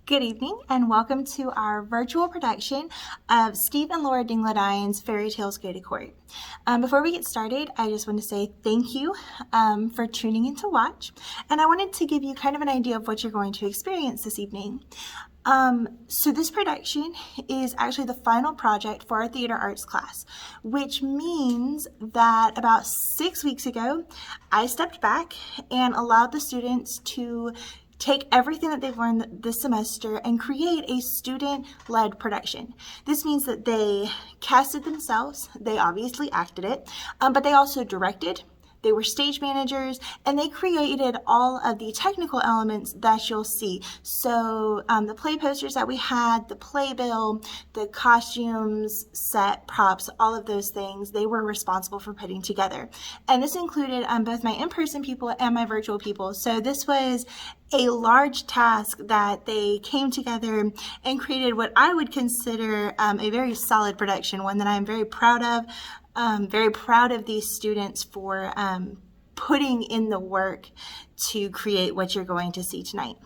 Good evening and welcome to our virtual production of Steve and Lora Dingledine's Fairy Tales Go to Court. Before we get started, I just want to say thank you for tuning in to watch, and I wanted to give you kind of an idea of what you're going to experience this evening. So this production is actually the final project for our theater arts class, which means that about 6 weeks ago, I stepped back and allowed the students to take everything that they've learned this semester and create a student-led production. This means that they casted themselves, they obviously acted it, but they also directed, they were stage managers, and they created all of the technical elements that you'll see. So the play posters that we had, the playbill, the costumes, set, props, all of those things, they were responsible for putting together. And this included both my in-person people and my virtual people. So this was a large task that they came together and created what I would consider a very solid production, one that I'm very proud of. Very proud of these students for putting in the work to create what you're going to see tonight.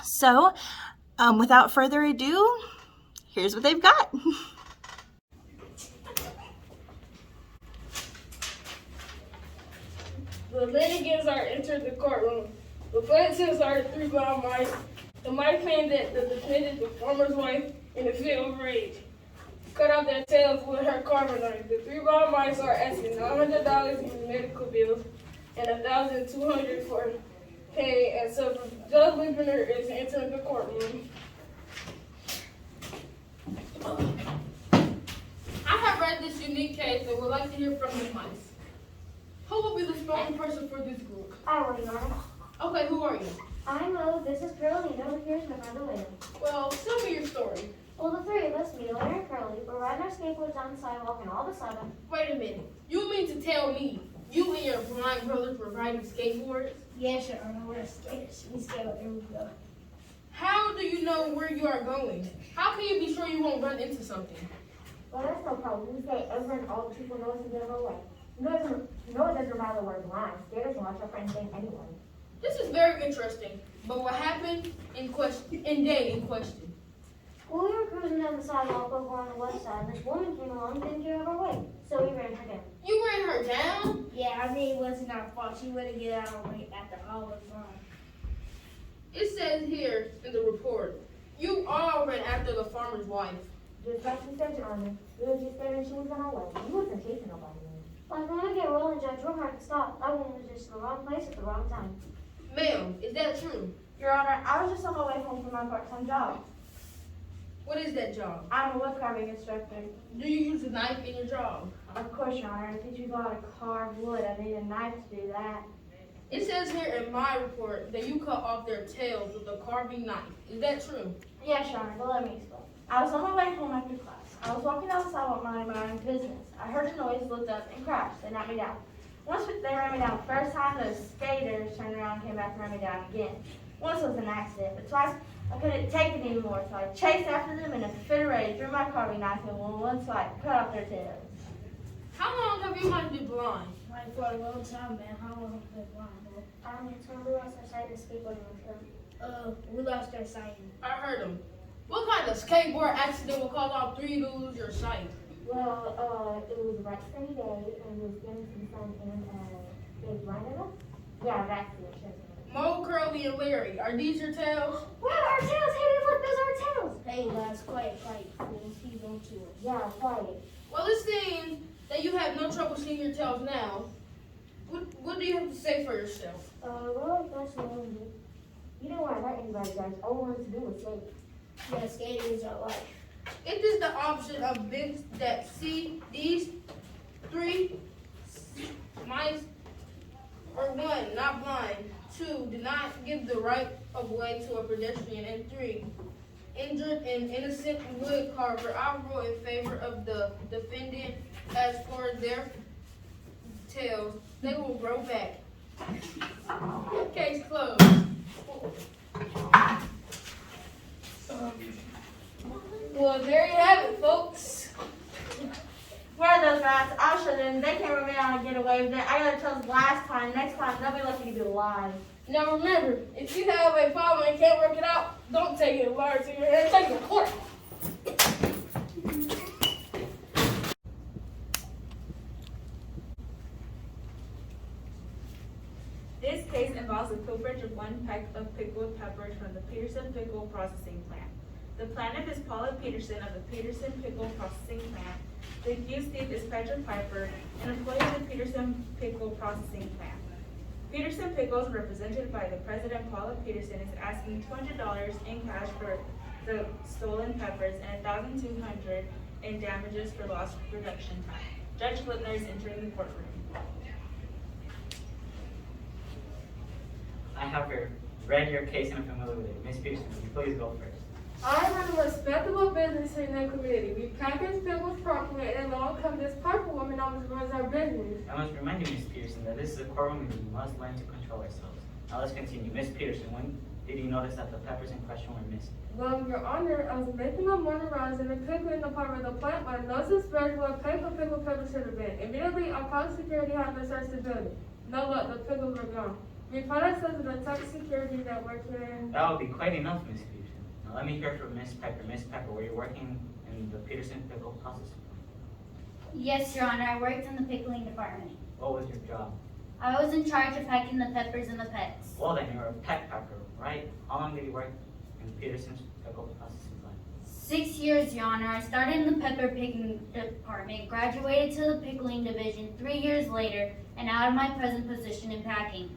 So without further ado, here's what they've got. The litigants are entered the courtroom. The plaintiffs are the three blind mice. The mice claim that the defendant, the farmer's wife, in a fit of rage, cut off their tails with her Carver knife. The three blind mice are asking $900 in medical bills and $1,200 for paying. And so Judge Liebner is entering the courtroom. I have read this unique case and would like to hear from the mice. Who will be the spokesperson for this group? I already know. Okay, who are you? I know this is Carolina, and here's my friend Elena. Well, tell me your story. Well, the three of us, me, Elena, and Curly, were riding our skateboards down the sidewalk, and all of a sudden, Wait a minute. You mean to tell me you and your blind brothers were riding skateboards? Yeah, sure. We're skaters. We skate wherever we go. How do you know where you are going? How can you be sure you won't run into something? well, that's no problem. We skate over and all the people know us to get our way. No, it doesn't matter where we're blind. Skaters watch our friends than anyone. This is very interesting. But what happened in day in question? Well, we were cruising down the sidewalk over on the west side, and this woman came along and didn't get out of our way, so we ran her down. You ran her down? Yeah, I mean, it wasn't our fault. She wouldn't get out of our way after all was gone. It says here in the report, you all ran after the farmer's wife. Just like she said, Your Honor, we were just scared she was on our way. We wasn't chasing nobody. Like when I get rolling, Judge, we're hard to stop. That woman was just in the wrong place at the wrong time. Ma'am, is that true? Your Honor, I was just on my way home from my part-time job. What is that job? I'm a wood carving instructor. Do you use a knife in your job? Of course, Your Honor. I teach you how to carve wood. I need a knife to do that. It says here in my report that you cut off their tails with a carving knife. Is that true? Yes, Your Honor, but let me explain. I was on my way home after class. I was walking down the sidewalk minding my own business. I heard a noise, looked up, and crashed. They knocked me down. Once they ran me down the first time, those skaters turned around and came back and ran me down again. Once was an accident, but twice I couldn't take it anymore, so I chased after them in a fit of rage, threw my carving knife in one swipe, cut off their tails. How long have you might be blind? Like for a long time, man. How long have we been blind, bro? It's when we lost our sight in the skateboarding incident. We lost our sight. I heard him. What kind of skateboard accident will cause all three to lose your sight? Well, it was right sunny day, and we was getting some sun, and it was blinded us. Yeah, that's it. Mo, Curly, and Larry, are these your tails? Wow, our tails! Hey, look, those are our tails! Hey, lads, quiet. We'll keep on to it. Yeah, quiet. Well, it seems that you have no trouble seeing your tails now. What do you have to say for yourself? Well, that's what we do. You don't want to hurt anybody, guys. All we wanted to do was skate. Yeah, skating is our life. It is the option of big that see these three mice or one, not blind. 2, did not give the right of way to a pedestrian. And 3, injured and innocent wood carver. I rule in favor of the defendant. As for their tails, they will grow back. Case closed. Well, there you have it, folks. Where are those rats? I'll show them. They can't run me out and get away with it. I got to tell them last time. Next time, they'll be lucky to be alive. Now remember, if you have a problem and can't work it out, don't I'm taking Lora to your head, taking the court. This case involves the pilferage of 1 peck of pickled peppers from the Peterson Pickle Processing Plant. The plaintiff is Paula Peterson of the Peterson Pickle Processing Plant. The accused thief is Petra Piper, an employee of the Peterson Pickle Processing Plant. Peterson Pickles, represented by the president Paula Peterson, is asking $200 in cash for the stolen peppers and $1,200 in damages for lost production time. Judge Lipner is entering the courtroom. I have read your case and I'm familiar with it. Ms. Peterson, would you please go first? I run a respectable business in the community. We package pickles properly, and along comes this purple woman almost runs our business. I must remind you, Ms. Peterson, that this is a courtroom and we must learn to control ourselves. Now let's continue. Ms. Peterson, when did you notice that the peppers in question were missing? Well, Your Honor, I was making my morning rounds in the pickling department of the plant when I noticed where pickled peppers should have been. Immediately, I called security and had them search the building. No luck, the pickles were gone. We found ourselves in a tight security that worked in. That would be quite enough, Ms. Peterson. Now let me hear from Ms. Piper. Ms. Piper, were you working in the Peterson Pickle Processing Plant? Yes, Your Honor, I worked in the pickling department. What was your job? I was in charge of packing the peppers in the pecks. Well then, you were a peck packer, right? How long did you work in Peterson's Pickle Processing Plant? 6 years, Your Honor. I started in the pepper picking department, graduated to the pickling division 3 years later, and out of my present position in packing.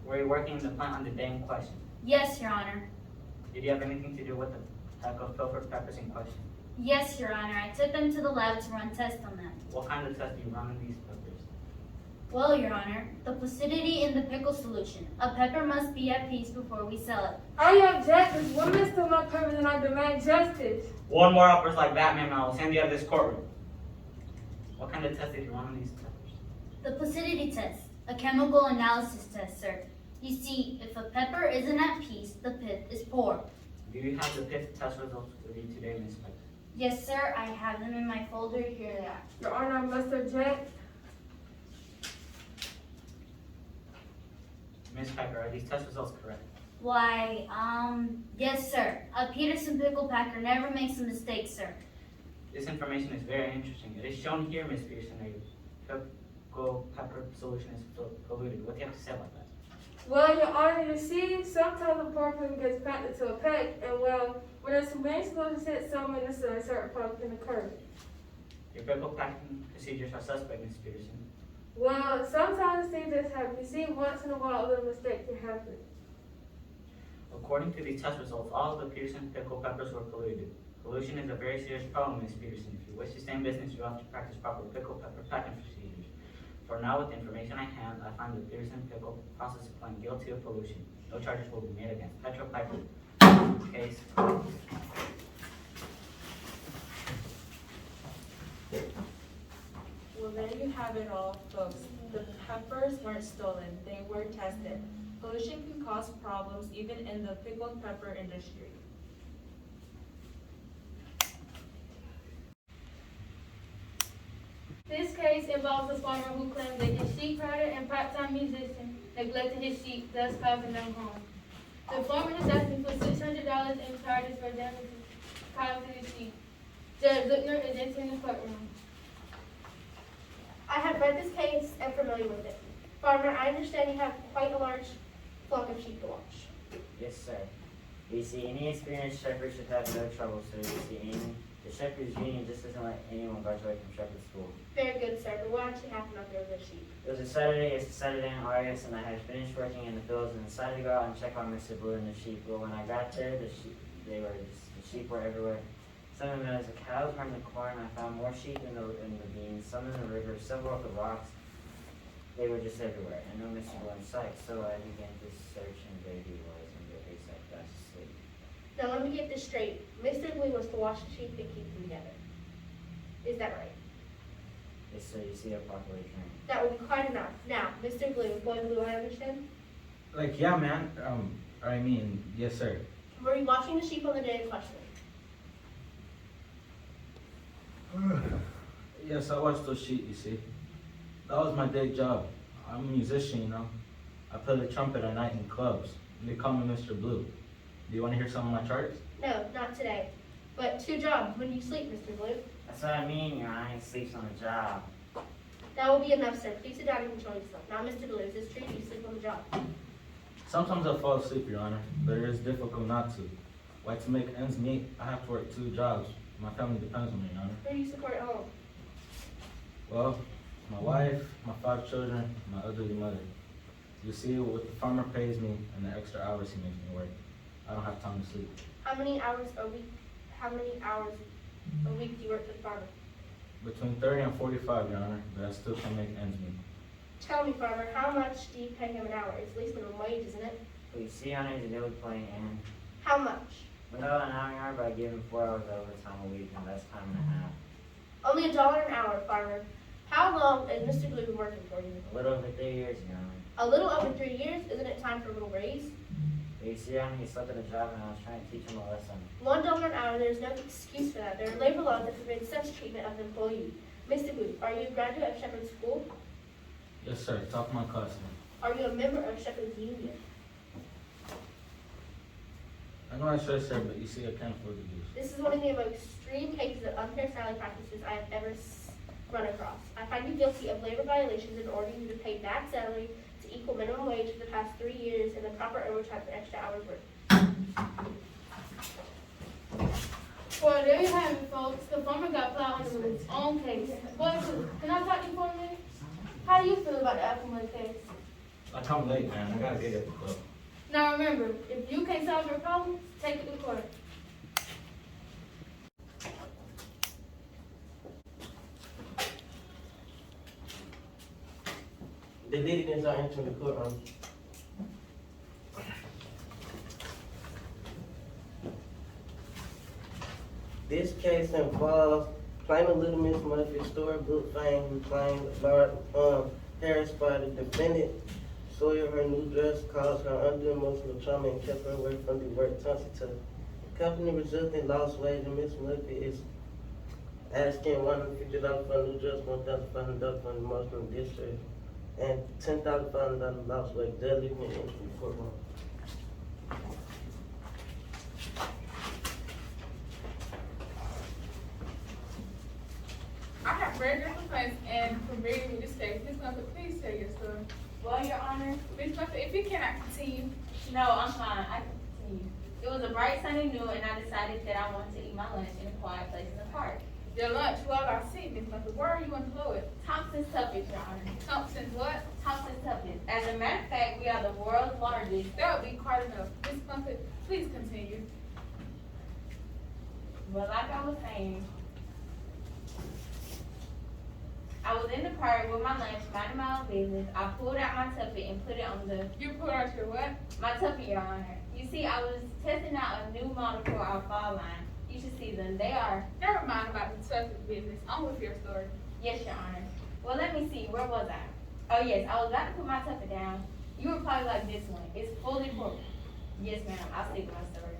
Were you working in the plant on the day in question? Yes, Your Honor. Did you have anything to do with the pack of pilfered peppers in question? Yes, Your Honor. I took them to the lab to run tests on them. What kind of tests do you run on these peppers? Well, Your Honor, the placidity in the pickle solution. A pepper must be at peace before we sell it. I object. This woman stole my peppers and I demand justice. One more uppers like Batman and I will send you out of this courtroom. What kind of test did you run on these peppers? The placidity test, a chemical analysis test, sir. You see, if a pepper isn't at peace, the pith is poor. Do you have the pith test results with you today, Ms. Piper? Yes, sir, I have them in my folder. Here they are. Your Honor, I must object. Ms. Piper, are these test results correct? Why, yes, sir. A Peterson pickle packer never makes a mistake, sir. This information is very interesting. It is shown here, Ms. Peterson, that your pickle pepper solution is polluted. What do you have to say about that? Well, Your Honor, you see, sometimes a pumpkin gets packed into a peck, and well, when there's some main solution hit some in the sun, certain pumpkin can occur. Your pickle packing procedures are suspect, Ms. Peterson. Well, sometimes things just happen. You see, once in a while, a little mistake can happen. According to these test results, all of the Peterson pickle peppers were polluted. Pollution is a very serious problem, Ms. Peterson. If you wish to stay in business, you have to practice proper pickle pepper packing procedures. For now, with the information I have, I find the Peterson Pickle Processing Plant guilty of pollution. No charges will be made against Petra Piper. Case. Well, there you have it all, folks. The peppers weren't stolen. They were tested. Pollution can cause problems even in the pickled pepper industry. This case involves a farmer who claimed that his sheep herder and part-time musician neglected his sheep, thus causing them harm. The farmer is asking for $600 in charges for damages caused to his sheep. Judge Lipner is entering the courtroom. I have read this case and familiar with it. Farmer, I understand you have quite a large flock of sheep to watch. Yes, sir. You see, any experienced shepherd should have no trouble, sir. You see, the shepherd's union just doesn't let anyone graduate from shepherd school. Very good, sir, but what actually happened up there with the sheep? It was a Saturday, it's a Saturday in August, and I had finished working in the fields and decided to go out and check on Mr. Blue and the sheep. Well, when I got there, the sheep were everywhere. Some of them as the cows were in the corn. I found more sheep in the beans, some in the river, several of the rocks. They were just everywhere, and no Mr. Blue in sight. So I began to search, and there he was under a haystack fast asleep. Now let me get this straight. Mr. Blue was to watch the sheep and keep them together. Is that right? Yes, sir. You see, I'm properly trained. That would be quite enough. Now, Mr. Blue, Boy Blue, I understand? Yeah, man. Yes, sir. Were you watching the sheep on the day in question? Yes, I watched those sheep, you see. That was my day job. I'm a musician, you know. I play the trumpet at night in clubs. They call me Mr. Blue. Do you want to hear some of my charts? No, not today. But 2 jobs. When do you sleep, Mr. Blue? That's what I mean, Your Honor. He sleeps on the job. That will be enough, sir. Please sit down and control yourself. Now, Mr. Blue, is this true? Do you sleep on the job? Sometimes I fall asleep, Your Honor, but it is difficult not to. Why, to make ends meet, I have to work 2 jobs. My family depends on me, Your Honor. Who do you support at home? Well, my wife, my 5 children, my elderly mother. You see, what the farmer pays me and the extra hours he makes me work, I don't have time to sleep. How many hours a week do you work for the farmer? Between 30 and 45, Your Honor, but I still can't make ends meet. Tell me, farmer, how much do you pay him an hour? It's at least minimum wage, isn't it? But you see, Your Honor, he's a daily playing in. How much? $1 an hour, Your Honor, but I give him 4 hours overtime a week, and that's time and a half. Only $1 an hour, farmer. How long has Mr. Blue been working for you? A little over 3 years, Your Honor. A little over 3 years? Isn't it time for a little raise? But you see, Your Honor, he slept at a job, and I was trying to teach him a lesson. $1 an hour, there's no excuse for that. There are labor laws that forbid such treatment of an employee. Mr. Blue, are you a graduate of Shepherd School? Yes, sir, top of my class, ma'am. Are you a member of Shepherd's Union? I know I should, sir, but you see, I can't afford to do so. This is one of the most extreme cases of unfair salary practices I have ever run across. I find you guilty of labor violations in ordering you to pay back salary to equal minimum wage for the past 3 years and the proper overtime for extra hours worked. Well, there you have it, folks. The farmer got plowed into his own case. Boys, can I talk to you for a minute? How do you feel about the Appleman case? I come late, man. I gotta get at the club. Now remember, if you can't solve your problems, take it to court. The litigants are entering the courtroom. This case involves plaintiff Little Miss Murphy's storybook fame who claimed Lora Harris by the defendant soiled her new dress, caused her undue emotional trauma, and kept her away from the work Tunsi. The company resulting lost wage, and Miss Murphy is asking $150 for a new dress, $1,500 for emotional distress, and $10,500 lost wage. They're leaving it into the courtroom. I have very good complaints and from reading with this case. Ms. Murphy, please tell your story. Well, Your Honor, Ms. Murphy, if you cannot continue. no, I'm fine. I can continue. It was a bright sunny noon, and I decided that I wanted to eat my lunch in a quiet place in the park. Your lunch, well, I see, Ms. Murphy. Where are you employed? Thompson's Tuppence, Your Honor. Thompson's what? Thompson's Tuppence. As a matter of fact, we are the world's largest. That would be quite enough. Ms. Murphy, please continue. Well, like I was saying, I was in the park with my lunch, minding my own business. I pulled out my tuppy and put it on the You pulled out your what? my tuppy, Your Honor. You see, I was testing out a new model for our fall line. You should see them. They are, Never mind about the Tuffy business. On with your story. yes, Your Honor. Well, let me see. Where was I? Oh, yes, I was about to put my tuppy down. You were probably like this one. It's fully full. Yes, ma'am. I'll stick with my story.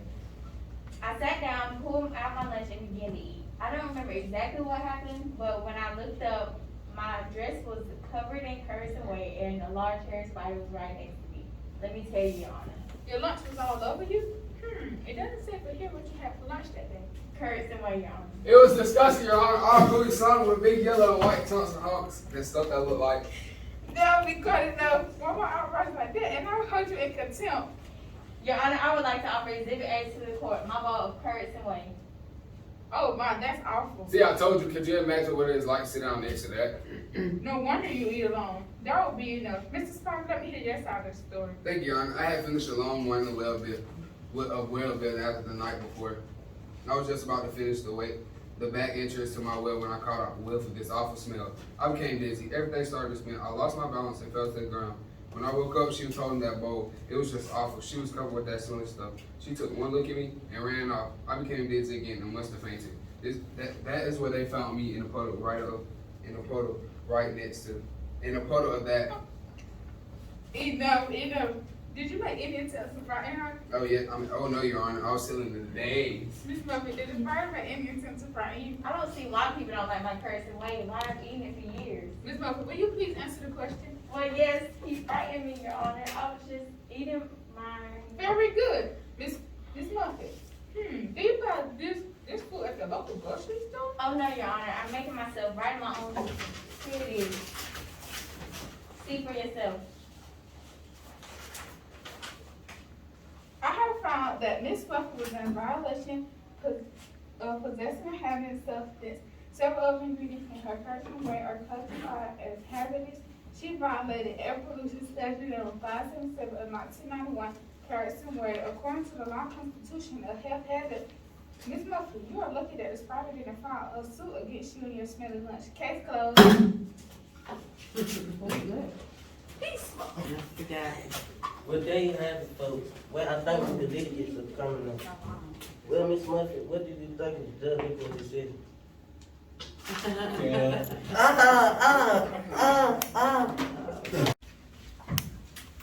I sat down, pulled out my lunch, and began to eat. I don't remember exactly what happened, but when I looked up, my dress was covered in curds and whey, and a large hair spider was right next to me. Let me tell you, Your Honor. Your lunch was all over you? It doesn't say for here what you had for lunch that day. Curds and whey, Your Honor. It was disgusting, Your Honor. Our food sung with big yellow and white Thompson Hawks and stuff that looked like. That would be quite enough. Why my outright like that? And I would hold you in contempt. Your Honor, I would like to offer Exhibit A to the court, my bowl of curds and whey. Oh my, that's awful. See, I told you, could you imagine what it is like to sit down next to that? No wonder you eat alone. That would be enough. Mr. Sparks, let me hear your side of the story. Thank you, Your Honor. I had finished a long morning of well bed after the night before. I was just about to finish the back entrance to my well when I caught a whiff of this awful smell. I became dizzy. Everything started to spin. I lost my balance and fell to the ground. When I woke up, she was holding that bowl. It was just awful. She was covered with that smelling stuff. She took one look at me and ran off. I became dizzy again and must have fainted. That is where they found me in a puddle of that. Enough. Did you make any attempts to frighten her? Oh yeah, oh no, Your Honor. I was still in the days. Miss Murphy, did the fire make any attempts to frighten you? I don't see why people don't like my curds and whey. Why I've eaten it for years. Miss Murphy, will you please answer the question? Well, yes, he frightened me, Your Honor. I was just eating my... Very good. Miss Miss Muffet, do you buy this food at the local grocery store? Oh, no, Your Honor, I'm making myself right in my own kitchen. Here it is. See for yourself. I have found that Miss Muffet was in violation of possessing and having substance. Several of the ingredients in her personal weight are classified as hazardous. She violated air pollution statute number 577 of 1991, Harrison Word. According to the law constitution of health hazard, Ms. Muffet, you are lucky that the Spider didn't file a suit against you and your smelly lunch. Case closed. I forgot. Well, there you have it, folks. Well, I think the litigates are coming up. Well, Miss Muffet, what did you think of the judge making the decision?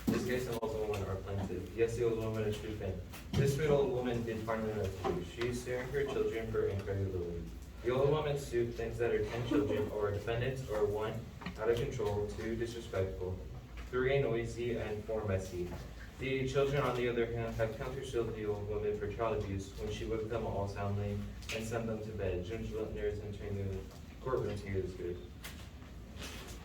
This case involves a woman, our plaintiff. Yes, the old woman is true fan. This sweet old woman did find her to do. She is suing her children for incredibility. The old woman's suit thinks that her 10 children or defendants are 1, out of control, 2, disrespectful, 3, noisy, and 4, messy. The children, on the other hand, have countersued the old woman for child abuse when she whipped them all soundly and sent them to bed. Judge Lutner is entering the courtroom to hear this case.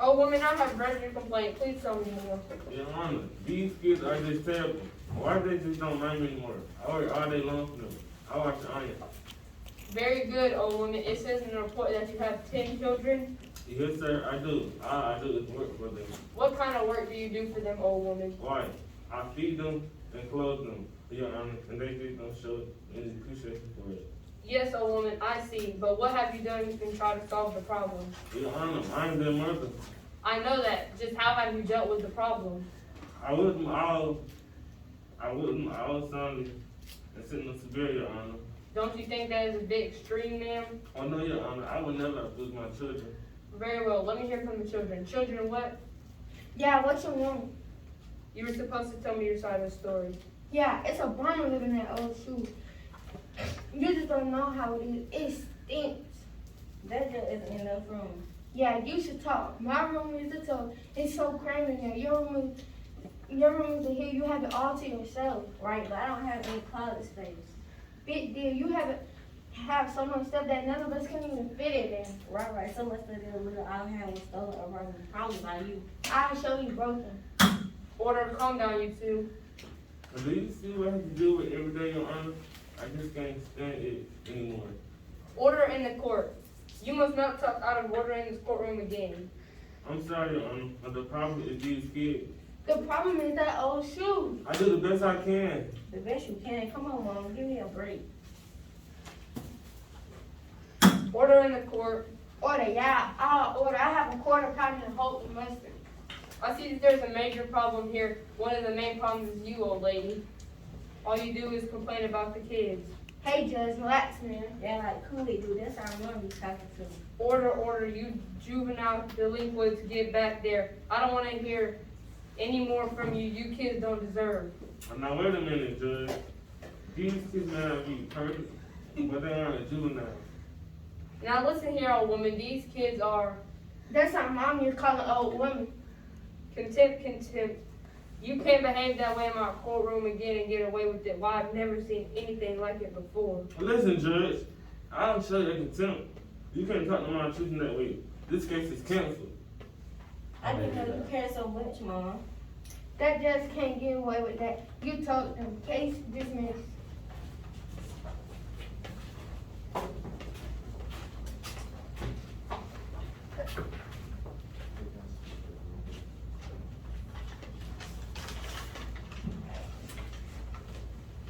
Oh, woman, I have read your complaint. Please tell me more. Your Honor, these kids are just terrible. Why they just don't mind me anymore? I work all day long for them. I watch the onion. Very good, old woman. It says in the report that you have 10 children. Yes, sir, I do. I do this work for them. What kind of work do you do for them, old woman? Why? I feed them and clothe them, Your Honor, and they just don't show any appreciation for it. Yes, old woman, I see. But what have you done to try to solve the problem? Your Honor, I am their mother. I know that. Just how have you dealt with the problem? I was soundly and sitting in severe, Your Honor. Don't you think that is a bit extreme, ma'am? Oh, no, Your Honor, I would never abuse my children. Very well. Let me hear from the children. Children, what? Yeah, what you want? You were supposed to tell me your side of the story. Yeah, it's a bummer living in that old shoe. You just don't know how it is. It stinks. That just isn't enough room. Yeah, you should talk. My room is the top. It's so cramped in there. Your room is here. You have it all to yourself. Right, but I don't have any closet space. Big deal. You have so much stuff that none of us can even fit it in. Right. So much that the little island had was stolen or broken. Probably by you. I'll show you broken. Order, calm down, you two. Do you see what I have to do with every day, Your Honor? I just can't stand it anymore. Order in the court. You must not talk out of order in this courtroom again. I'm sorry, Your Honor, but the problem is these kids. The problem is that old shoe. I do the best I can. The best you can. Come on, Mom. Give me a break. Order in the court. Order, yeah. I'll order. I have a quarter pound of whole mustard. I see that there's a major problem here. One of the main problems is you, old lady. All you do is complain about the kids. Hey, Judge, relax, man. Yeah, like Cooley, dude. That's how I'm gonna be talking to. Order, you juvenile delinquents, get back there. I don't want to hear any more from you. You kids don't deserve. Now, wait a minute, Judge. These kids may not be perfect, but they aren't a juvenile. Now listen here, old woman. These kids are... That's how mom is calling old women. Contempt. You can't behave that way in my courtroom again and get away with it. Why, I've never seen anything like it before. Listen, Judge. I'll show you contempt. You can't talk to my children that way. This case is canceled. I didn't know you cared so much, Mama. That judge can't get away with that. You told them. Case dismissed.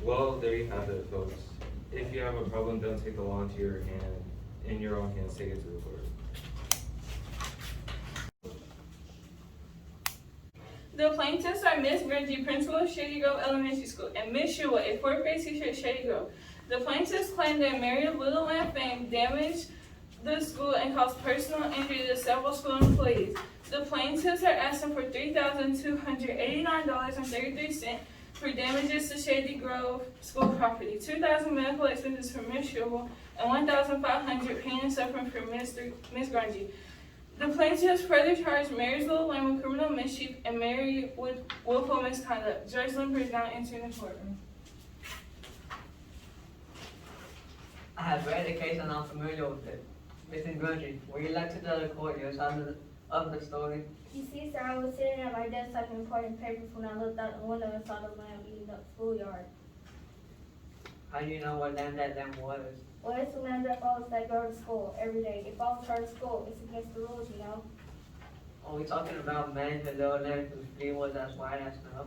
Well, there you have it, folks. If you have a problem, don't take the law into your hand. In your own hands, take it to the court. The plaintiffs are Miss Reggie, principal of Shady Grove Elementary School, and Miss Shua, a fourth grade teacher at Shady Grove. The plaintiffs claim that Mary Little Lamb Fame damaged the school and caused personal injury to several school employees. The plaintiffs are asking for $3,289.33 for damages to Shady Grove school property, $2,000 medical expenses for Miss Shua, and $1,500 pain and suffering for Miss Grungy. The plaintiffs further charged Mary's Little Lamb with criminal mischief and Mary with willful misconduct. Judge Limper is now entering the courtroom. have read the case and I'm familiar with it. Mr. Grundy, would you like to tell the court your side of the story? You see, sir, I was sitting at my desk typing important papers when I looked out the window and saw the lamb eating up the schoolyard. How do you know what land that lamb was? Well, it's the lamb that follows that girl to school every day. It follows her to school. It's against the rules, you know. Are we talking about man, the little lamb whose fleece was as white as snow?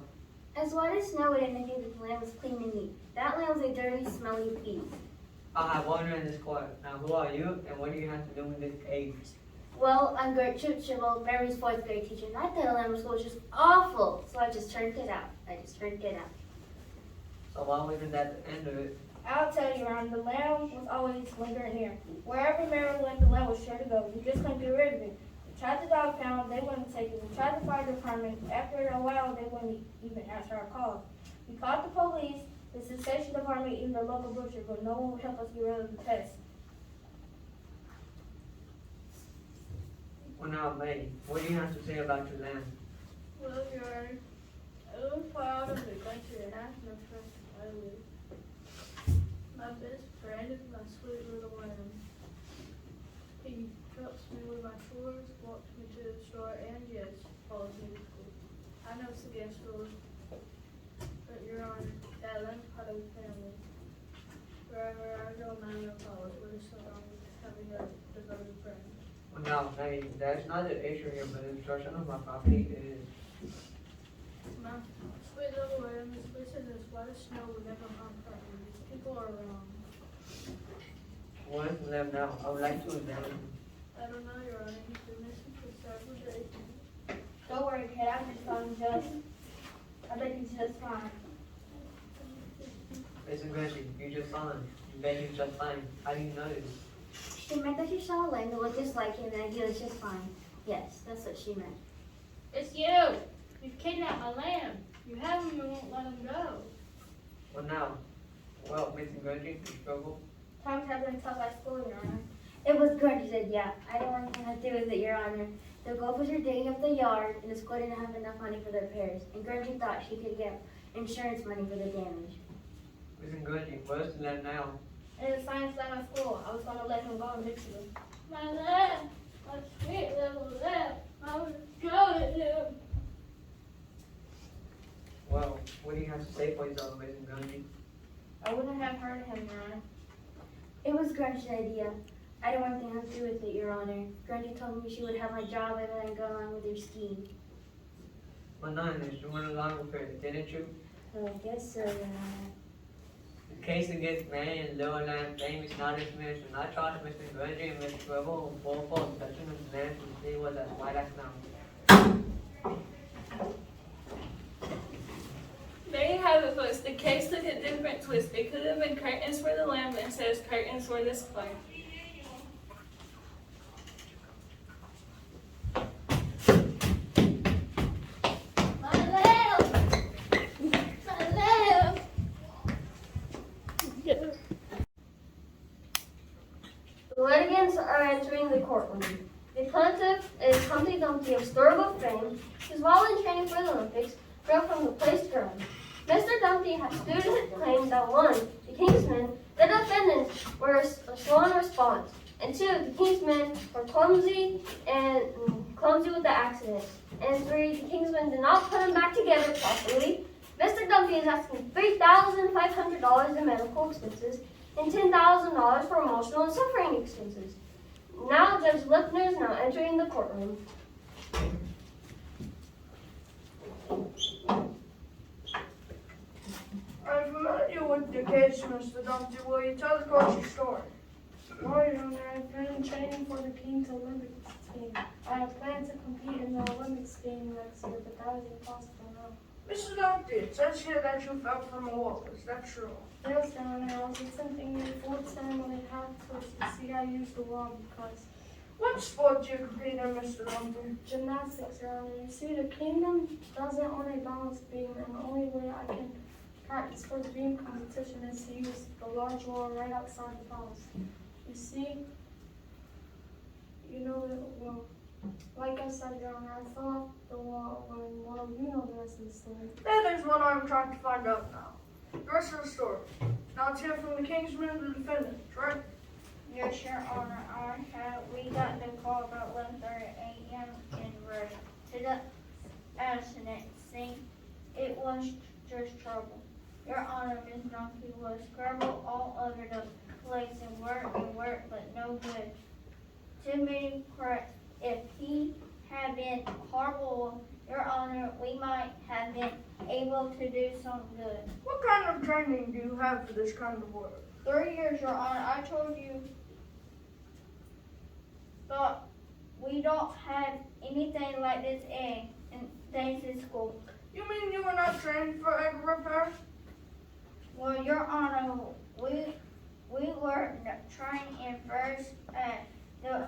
As white as snow would indicate that the lamb was clean and neat. That lamb was a dirty, smelly beast. I have order in this court. Now, who are you, and what do you have to do with this case? Well, I'm Gertrude Chibble, Mary's fourth grade teacher, and I thought the lamb school was just awful, so I just turned it out. So why wasn't that the end of it? I'll tell you, Ron, the lamb was always lingering here. Wherever Mary went, the lamb was sure to go. We just couldn't get rid of it. We tried the dog pound, they wouldn't take it. We tried the fire department. After a while, they wouldn't even answer our calls. We called the police, the sanitation department, even the local butcher, but no one would help us get rid of the pest. Well, now, May, what do you have to say about your lamb? Well, Your Honor, I was proud of the country and half my friends I live. My best friend is my sweet little lamb. He helps me with my chores, walks me to the store, and yes, follows me to school. I know it's against rules, but Your Honor, that lamb's part of the family. Wherever I go, my owner follows. What is so wrong with having a devoted friend? Well, now, May, that's not the issue here, but the destruction of my property is. My sweet little lamb is listed as white as snow would never harm property. These people are wrong. What is left now? I would like to examine him. I don't know, Your Honor. He's been missing for several days. Don't worry, kid, I just found him just. I bet he's just fine. Mr. Grundy, you just saw him. You bet he's just fine. How do you know this? She meant that she saw a lamb that looked just like him and that he was just fine. Yes, that's what she meant. It's you! You've kidnapped my lamb. You have him and won't let him go. Well, now, Mr. Grundy, you struggle? Times have been tough at school, Your Honor. It was Grundy said, yeah. I don't want anything to do with it, Your Honor. The golfers were digging up the yard, and the school didn't have enough money for the repairs. And Grundy thought she could get insurance money for the damage. Mr. Grundy, where's the lamb now? In the science lab at school, I was going to let him go in Michigan. My lamb! My sweet little lamb! I was proud of him. Well, what do you have to say for yourself, Mr. Grundy? I wouldn't have hurt him, Your Honor. It was Grundy's idea. I don't want anything to do with it, Your Honor. Grundy told me she would have my job and then go along with her scheme. Well, none, you went along with it, didn't you? Well, I guess so, Your Honor. The case against May and Lower Land claim is not dismissed, and I charge Mr. Grundy and Mr. Trevor with full force possession of the land to see was as white as snow. There you have it, folks. The case took a different twist. It could have been curtains for the lamb, but instead it's curtains for this play. My lamb! My lamb! The litigants are entering the courtroom. The plaintiff is Humpty Dumpty of historical fame, who's while in training for the Olympics, grew up from the place grown. Mr. Dumpty has stated his claim that one, the Kingsmen, the defendants were slow in response, and two, the Kingsmen were clumsy with the accident, and three, the Kingsmen did not put them back together properly. Mr. Dumpty is asking $3,500 in medical expenses and $10,000 for emotional and suffering expenses. Now Judge Lipner is now entering the courtroom. I'm familiar with the case, Mr. Dumpty. Will you tell the court your story? Well, Your Honor, I've been training for the King's Olympics team. I have planned to compete in the Olympics game next year, but that is impossible now. Mr. Dumpty, it says here that you fell from a wall. Is that true? Yes, Your Honor, I was attempting a full ceremony half to see I used the wall because What sport do you compete in, Mr. Dumpty? gymnastics, Your Honor. You see, the kingdom doesn't own a balance beam, and the only way I can practice for the beam competition is to use the large wall right outside the palace. You see, well, like I said, Your Honor, I fell off the wall well, you know the rest of the story. That is what I'm trying to find out now. The rest of the story. Now it's here from the Kingsmen and the defendants, right? Yes, Your Honor, we got the call about 11:30 a.m. and were to the accident scene. It was just trouble. Your Honor, Miss Donkey was scrambled all over the place and work, but no good. Too many cracks. If he had been horrible, Your Honor, we might have been able to do some good. What kind of training do you have for this kind of work? 3 years, Your Honor. I told you, but we don't have anything like this in things in school. You mean you were not trained for egg repair? Well, Your Honor, we were trained in first at the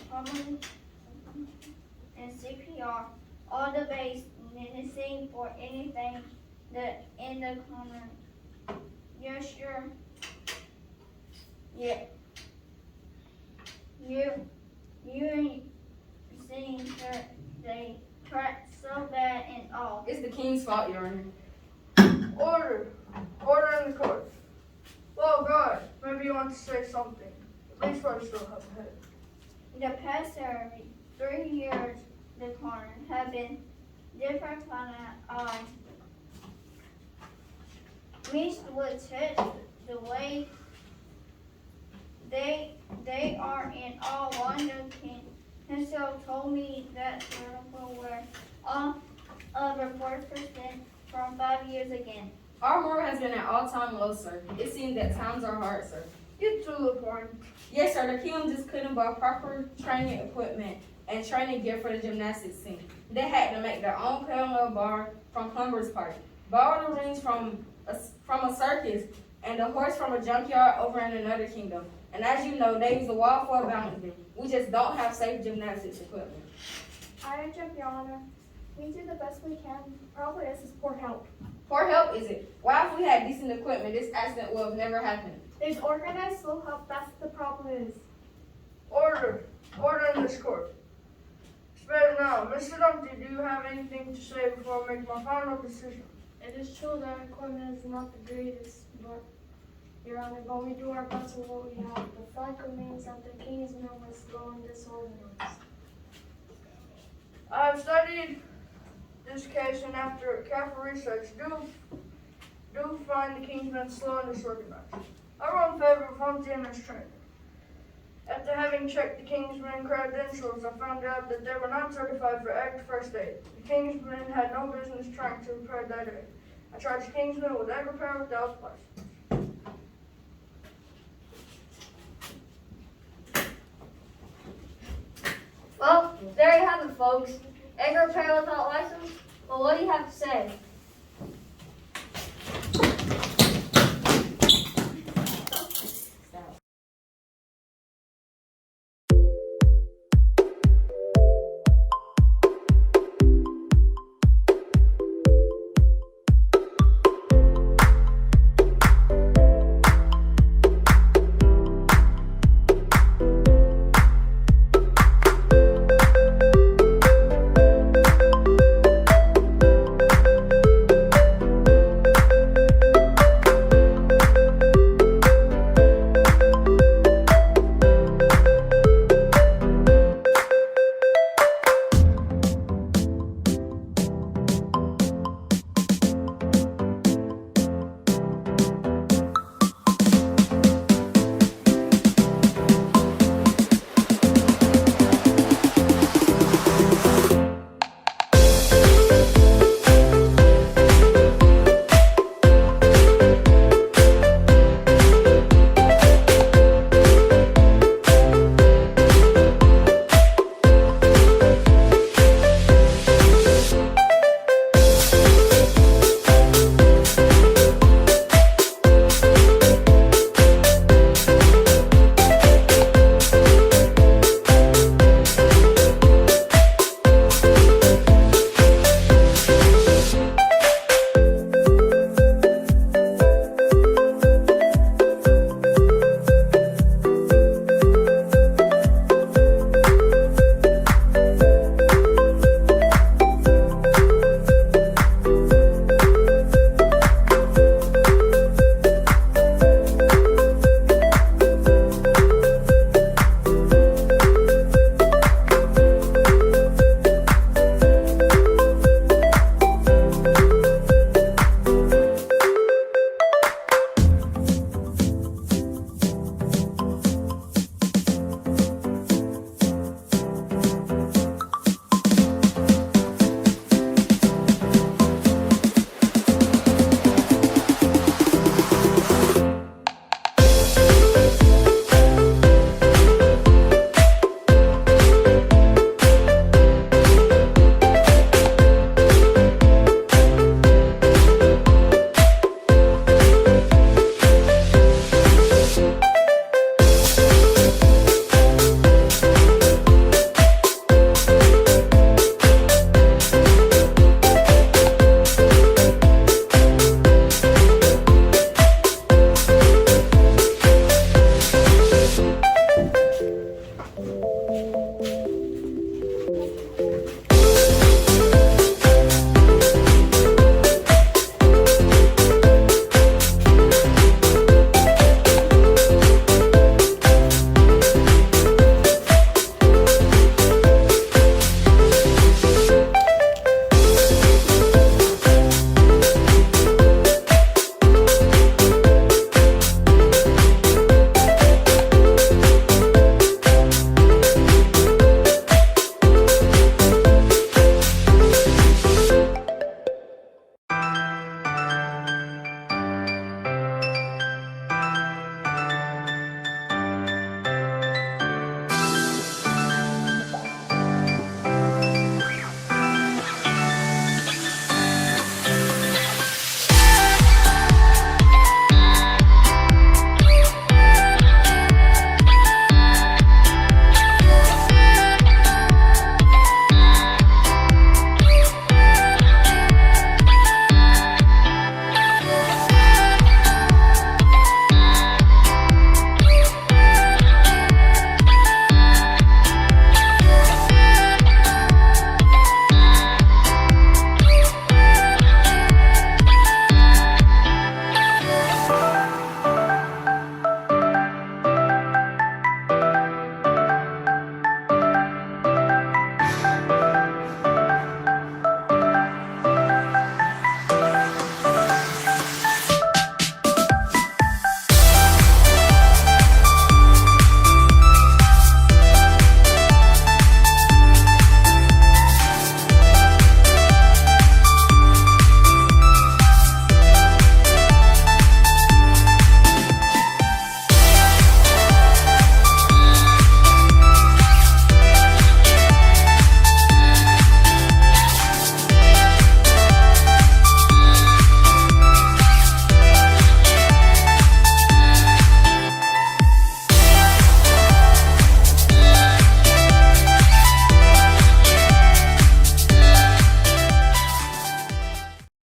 common and CPR, all the base necessary for anything that in the common. Yes, sure. Yeah. You ain't seen that they tracked so bad and all. It's the king's fault, Your Honor. Order. Order in the court. Oh, God. Maybe you want to say something. Please first still have a head. The past 3 years, the corner have been different from I wish would test the way they are in all wonder. King himself told me that the were all over 40% from 5 years again. Our morale has been at all-time low, sir. It seems that times are hard, sir. Get to the point. Yes, sir. The Kingdom just couldn't buy proper training equipment and training gear for the gymnastics team. They had to make their own parallel bar from Plumber's Park, borrow the rings from a circus, and the horse from a junkyard over in another kingdom. And as you know, they use a wall for a balance beam. We just don't have safe gymnastics equipment. I object, Your Honor. We do the best we can. Probably this is poor help. Poor help, is it? Why, if we had decent equipment, this accident would have never happened. There's organized slow help. That's the problem is. Order. Order in this court. Spare now. Mr. Dumpty, do you have anything to say before I make my final decision? It is true that our equipment is not the greatest, but Your Honor, but we do our best with what we have. The fact remains that the King's men was slow and disorganized. I have studied this case, and after careful research, do find the Kingsmen slow and disorganized. I run in favor of home team as trainer. After having checked the Kingsmen credentials, I found out that they were not certified for egg first aid. The Kingsmen had no business trying to repair that egg. I charged Kingsmen with egg repair without license. Well, there you have it, folks. Egg repair without license. Well, what do you have to say?